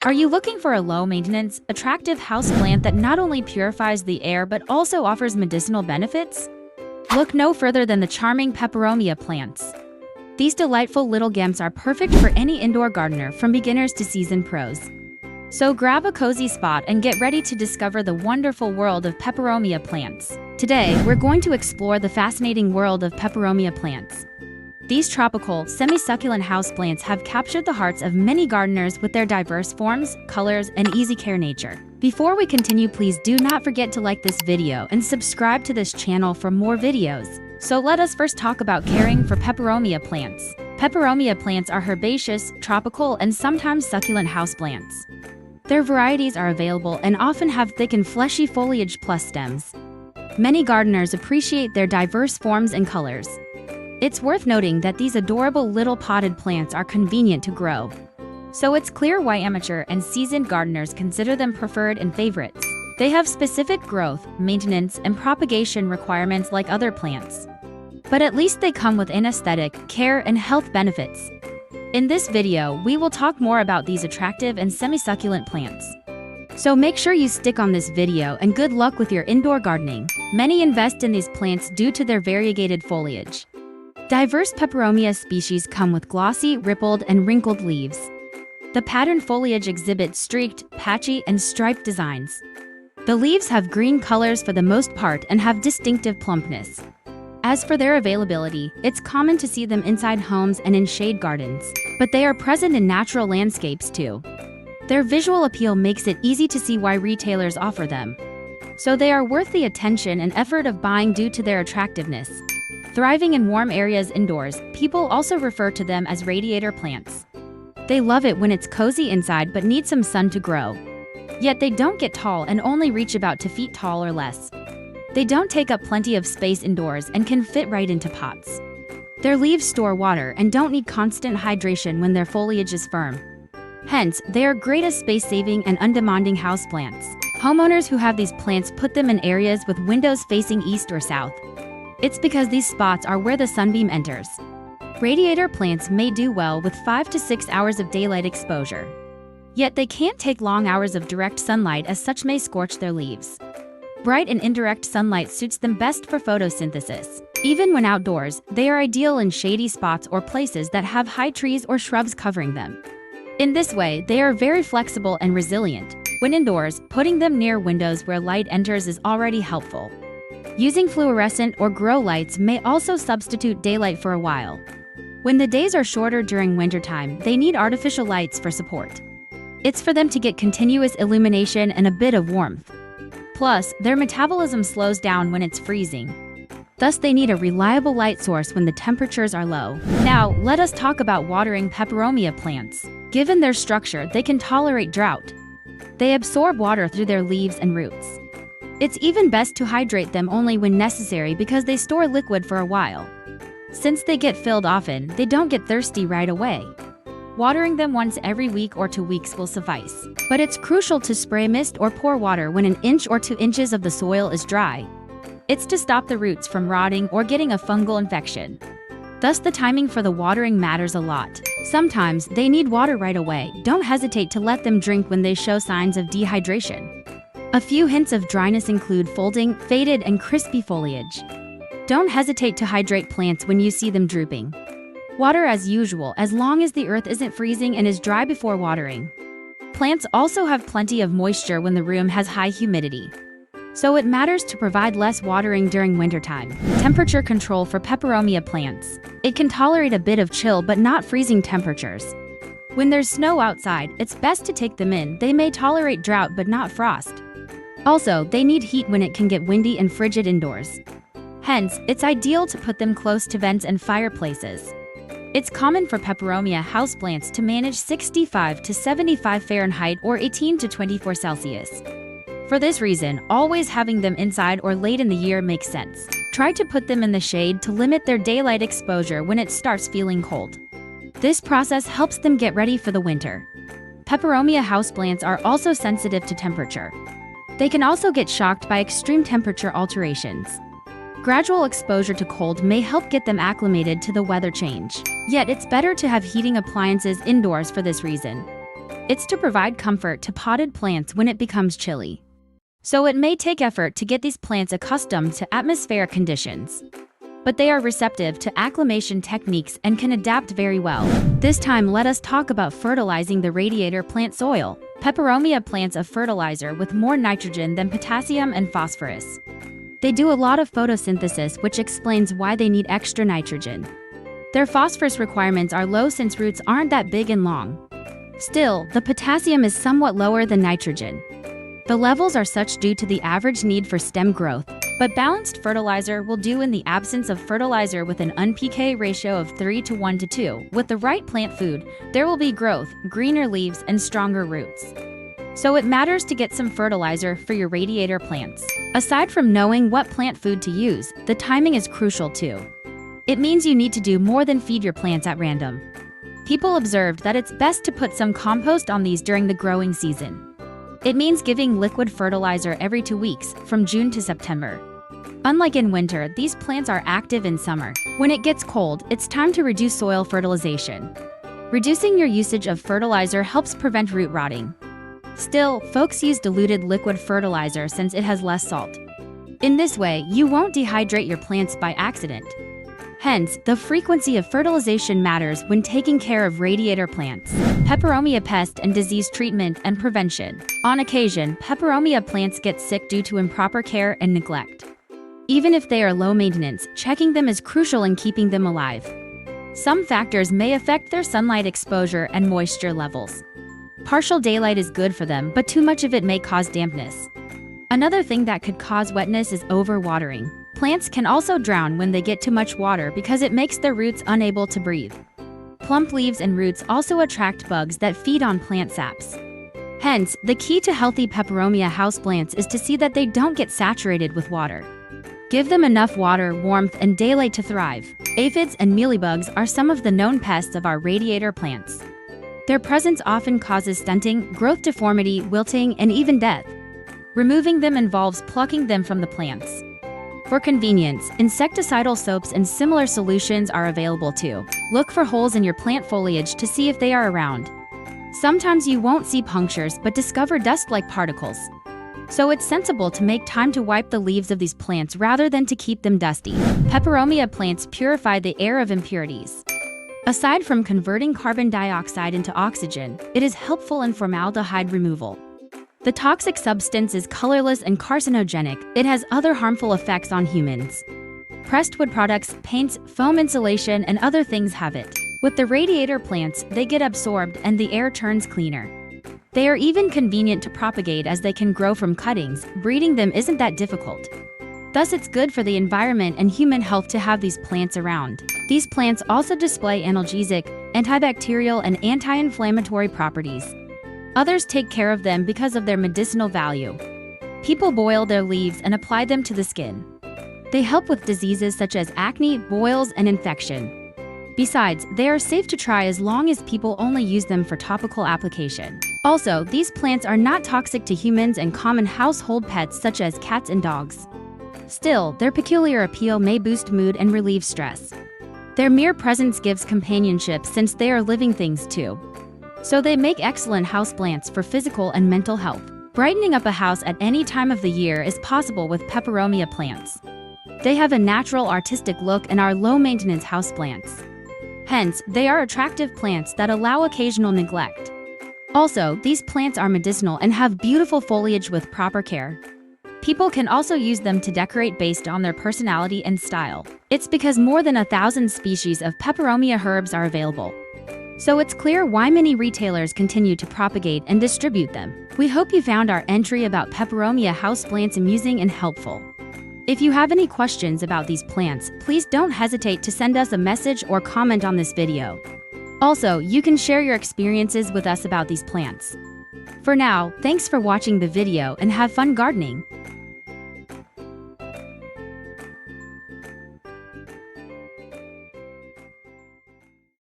Are you looking for a low-maintenance, attractive houseplant that not only purifies the air but also offers medicinal benefits? Look no further than the charming Peperomia plants. These delightful little gemms are perfect for any indoor gardener from beginners to seasoned pros. So grab a cozy spot and get ready to discover the wonderful world of Peperomia plants. Today, we're going to explore the fascinating world of Peperomia plants. These tropical, semi-succulent houseplants have captured the hearts of many gardeners with their diverse forms, colors, and easy-care nature. Before we continue, please do not forget to like this video and subscribe to this channel for more videos. So let us first talk about caring for Peperomia plants. Peperomia plants are herbaceous, tropical, and sometimes succulent houseplants. Their varieties are available and often have thick and fleshy foliage plus stems. Many gardeners appreciate their diverse forms and colors. It's worth noting that these adorable little potted plants are convenient to grow. So it's clear why amateur and seasoned gardeners consider them preferred and favorites. They have specific growth, maintenance, and propagation requirements like other plants. But at least they come with an aesthetic, care, and health benefits. In this video, we will talk more about these attractive and semi-succulent plants. So make sure you stick on this video and good luck with your indoor gardening. Many invest in these plants due to their variegated foliage. Diverse Peperomia species come with glossy, rippled, and wrinkled leaves. The patterned foliage exhibits streaked, patchy, and striped designs. The leaves have green colors for the most part and have distinctive plumpness. As for their availability, it's common to see them inside homes and in shade gardens, but they are present in natural landscapes too. Their visual appeal makes it easy to see why retailers offer them. So they are worth the attention and effort of buying due to their attractiveness. Thriving in warm areas indoors, people also refer to them as radiator plants. They love it when it's cozy inside but need some sun to grow. Yet they don't get tall and only reach about 2 feet tall or less. They don't take up plenty of space indoors and can fit right into pots. Their leaves store water and don't need constant hydration when their foliage is firm. Hence, they are great as space-saving and undemanding houseplants. Homeowners who have these plants put them in areas with windows facing east or south. It's because these spots are where the sunbeam enters. Radiator plants may do well with 5 to 6 hours of daylight exposure. Yet they can't take long hours of direct sunlight as such may scorch their leaves. Bright and indirect sunlight suits them best for photosynthesis. Even when outdoors, they are ideal in shady spots or places that have high trees or shrubs covering them. In this way, they are very flexible and resilient. When indoors, putting them near windows where light enters is already helpful. Using fluorescent or grow lights may also substitute daylight for a while. When the days are shorter during wintertime, they need artificial lights for support. It's for them to get continuous illumination and a bit of warmth. Plus, their metabolism slows down when it's freezing. Thus, they need a reliable light source when the temperatures are low. Now, let us talk about watering Peperomia plants. Given their structure, they can tolerate drought. They absorb water through their leaves and roots. It's even best to hydrate them only when necessary because they store liquid for a while. Since they get filled often, they don't get thirsty right away. Watering them once every week or 2 weeks will suffice. But it's crucial to spray mist or pour water when 1 inch or 2 inches of the soil is dry. It's to stop the roots from rotting or getting a fungal infection. Thus, the timing for the watering matters a lot. Sometimes they need water right away. Don't hesitate to let them drink when they show signs of dehydration. A few hints of dryness include folding, faded, and crispy foliage. Don't hesitate to hydrate plants when you see them drooping. Water as usual as long as the earth isn't freezing and is dry before watering. Plants also have plenty of moisture when the room has high humidity. So it matters to provide less watering during wintertime. Temperature control for Peperomia plants. It can tolerate a bit of chill but not freezing temperatures. When there's snow outside, it's best to take them in. They may tolerate drought but not frost. Also, they need heat when it can get windy and frigid indoors. Hence, it's ideal to put them close to vents and fireplaces. It's common for Peperomia houseplants to manage 65 to 75 Fahrenheit or 18 to 24 Celsius. For this reason, always having them inside or late in the year makes sense. Try to put them in the shade to limit their daylight exposure when it starts feeling cold. This process helps them get ready for the winter. Peperomia houseplants are also sensitive to temperature. They can also get shocked by extreme temperature alterations. Gradual exposure to cold may help get them acclimated to the weather change. Yet it's better to have heating appliances indoors for this reason. It's to provide comfort to potted plants when it becomes chilly. So it may take effort to get these plants accustomed to atmospheric conditions. But they are receptive to acclimation techniques and can adapt very well. This time, let us talk about fertilizing the radiator plant soil. Peperomia plants a fertilizer with more nitrogen than potassium and phosphorus. They do a lot of photosynthesis, which explains why they need extra nitrogen. Their phosphorus requirements are low since roots aren't that big and long. Still, the potassium is somewhat lower than nitrogen. The levels are such due to the average need for stem growth, but balanced fertilizer will do in the absence of fertilizer with an NPK ratio of 3:1:2. With the right plant food, there will be growth, greener leaves, and stronger roots. So it matters to get some fertilizer for your radiator plants. Aside from knowing what plant food to use, the timing is crucial too. It means you need to do more than feed your plants at random. People observed that it's best to put some compost on these during the growing season. It means giving liquid fertilizer every 2 weeks, from June to September. Unlike in winter, these plants are active in summer. When it gets cold, it's time to reduce soil fertilization. Reducing your usage of fertilizer helps prevent root rotting. Still, folks use diluted liquid fertilizer since it has less salt. In this way, you won't dehydrate your plants by accident. Hence, the frequency of fertilization matters when taking care of radiator plants. Peperomia pest and disease treatment and prevention. On occasion, peperomia plants get sick due to improper care and neglect. Even if they are low maintenance, checking them is crucial in keeping them alive. Some factors may affect their sunlight exposure and moisture levels. Partial daylight is good for them, but too much of it may cause dampness. Another thing that could cause wetness is overwatering. Plants can also drown when they get too much water because it makes their roots unable to breathe. Plump leaves and roots also attract bugs that feed on plant saps. Hence, the key to healthy peperomia houseplants is to see that they don't get saturated with water. Give them enough water, warmth, and daylight to thrive. Aphids and mealybugs are some of the known pests of our radiator plants. Their presence often causes stunting, growth deformity, wilting, and even death. Removing them involves plucking them from the plants. For convenience, insecticidal soaps and similar solutions are available too. Look for holes in your plant foliage to see if they are around. Sometimes you won't see punctures but discover dust-like particles. So it's sensible to make time to wipe the leaves of these plants rather than to keep them dusty. Peperomia plants purify the air of impurities. Aside from converting carbon dioxide into oxygen, it is helpful in formaldehyde removal. The toxic substance is colorless and carcinogenic. It has other harmful effects on humans. Pressed wood products, paints, foam insulation, and other things have it. With the radiator plants, they get absorbed and the air turns cleaner. They are even convenient to propagate as they can grow from cuttings. Breeding them isn't that difficult. Thus, it's good for the environment and human health to have these plants around. These plants also display analgesic, antibacterial, and anti-inflammatory properties. Others take care of them because of their medicinal value. People boil their leaves and apply them to the skin. They help with diseases such as acne, boils, and infection. Besides, they are safe to try as long as people only use them for topical application. Also, these plants are not toxic to humans and common household pets such as cats and dogs. Still, their peculiar appeal may boost mood and relieve stress. Their mere presence gives companionship since they are living things too. So they make excellent houseplants for physical and mental health. Brightening up a house at any time of the year is possible with peperomia plants. They have a natural artistic look and are low-maintenance houseplants. Hence, they are attractive plants that allow occasional neglect. Also, these plants are medicinal and have beautiful foliage with proper care. People can also use them to decorate based on their personality and style. It's because more than 1,000 species of peperomia herbs are available. So it's clear why many retailers continue to propagate and distribute them. We hope you found our entry about peperomia houseplants amusing and helpful. If you have any questions about these plants, please don't hesitate to send us a message or comment on this video. Also, you can share your experiences with us about these plants. For now, thanks for watching the video and have fun gardening.